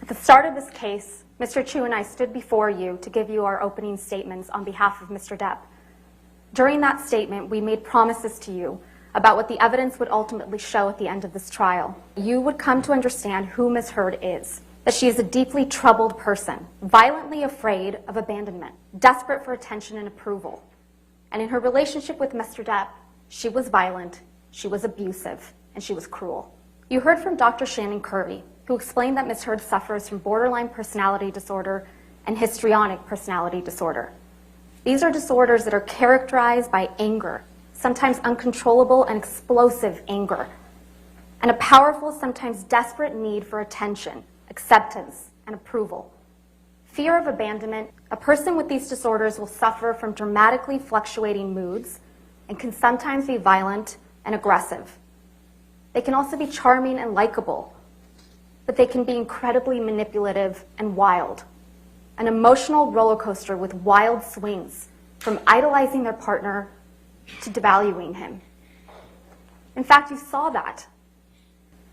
At the start of this case, Mr. Chu and I stood before you to give you our opening statements on behalf of Mr. Depp. During that statement, we made promises to you about what the evidence would ultimately show at the end of this trial. You would come to understand who Ms. Heard is, that she is a deeply troubled person, violently afraid of abandonment, desperate for attention and approval. And in her relationship with Mr. Depp, she was violent, she was abusive, and she was cruel. You heard from Dr. Shannon Curry, who explained that Ms. Heard suffers from borderline personality disorder and histrionic personality disorder. These are disorders that are characterized by anger, sometimes uncontrollable and explosive anger, and a powerful, sometimes desperate need for attention, acceptance, and approval. Fear of abandonment. A person with these disorders will suffer from dramatically fluctuating moods and can sometimes be violent and aggressive. They can also be charming and likable, but they can be incredibly manipulative and wild. An emotional roller coaster with wild swings, from idolizing their partner to devaluing him. In fact, you saw that.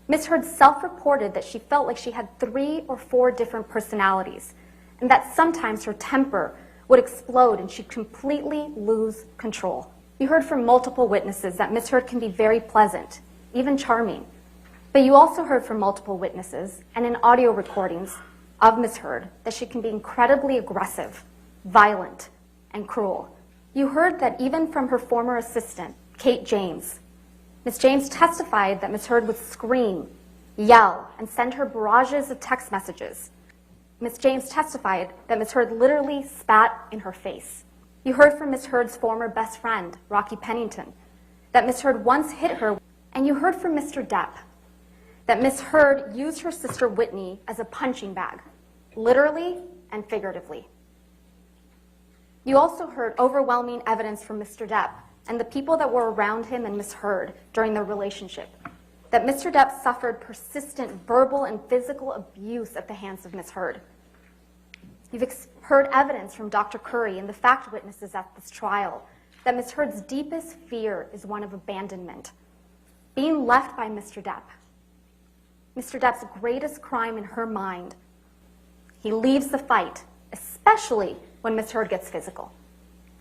Ms. Heard self-reported that she felt like she had 3 or 4 different personalities, and that sometimes her temper would explode and she'd completely lose control. You heard from multiple witnesses that Ms. Heard can be very pleasant, even charming. But you also heard from multiple witnesses and in audio recordings of Ms. Heard that she can be incredibly aggressive, violent, and cruel. You heard that even from her former assistant, Kate James. Ms. James testified that Ms. Heard would scream, yell, and send her barrages of text messages. Ms. James testified that Ms. Heard literally spat in her face. You heard from Ms. Heard's former best friend, Rocky Pennington, that Ms. Heard once hit her, and you heard from Mr. Depp that Ms. Heard used her sister Whitney as a punching bag, literally and figuratively. You also heard overwhelming evidence from Mr. Depp and the people that were around him and Ms. Heard during their relationship, that Mr. Depp suffered persistent verbal and physical abuse at the hands of Ms. Heard. You've heard evidence from Dr. Curry and the fact witnesses at this trial that Ms. Heard's deepest fear is one of abandonment, being left by Mr. Depp. Mr. Depp's greatest crime in her mind, he leaves the fight, especially when Ms. Heard gets physical,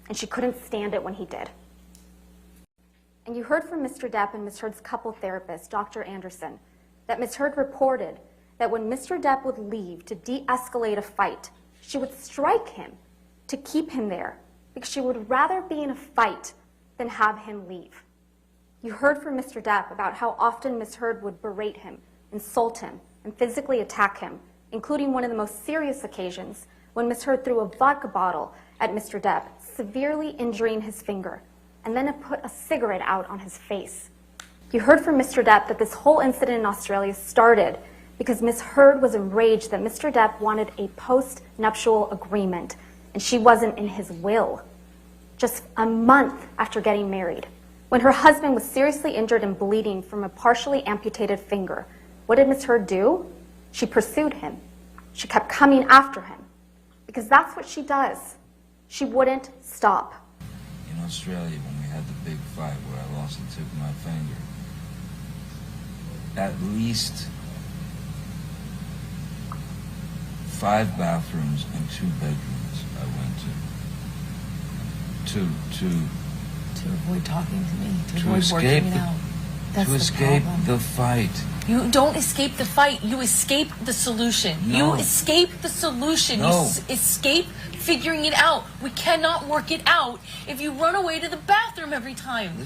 and she couldn't stand it when he did. And you heard from Mr. Depp and Ms. Heard's couple therapist, Dr. Anderson, that Ms. Heard reported that when Mr. Depp would leave to de-escalate a fight, she would strike him to keep him there because she would rather be in a fight than have him leave. You heard from Mr. Depp about how often Ms. Heard would berate him, insult him, and physically attack him, including one of the most serious occasions when Ms. Heard threw a vodka bottle at Mr. Depp, severely injuring his finger, and then put a cigarette out on his face. You heard from Mr. Depp that this whole incident in Australia started because Ms. Heard was enraged that Mr. Depp wanted a post-nuptial agreement, and she wasn't in his will. Just a month after getting married, when her husband was seriously injured and bleeding from a partially amputated finger, what did Ms. Heard do? She pursued him. She kept coming after him, because that's what she does. She wouldn't stop. In Australia, when we had the big fight where I lost the tip of my finger, at least 5 bathrooms and 2 bedrooms I went to avoid talking to me, to avoid escape working it out. That's to escape problem. the fight. You don't escape the fight. You escape the solution. No. You escape the solution. No. You escape figuring it out. We cannot work it out if you run away to the bathroom every time.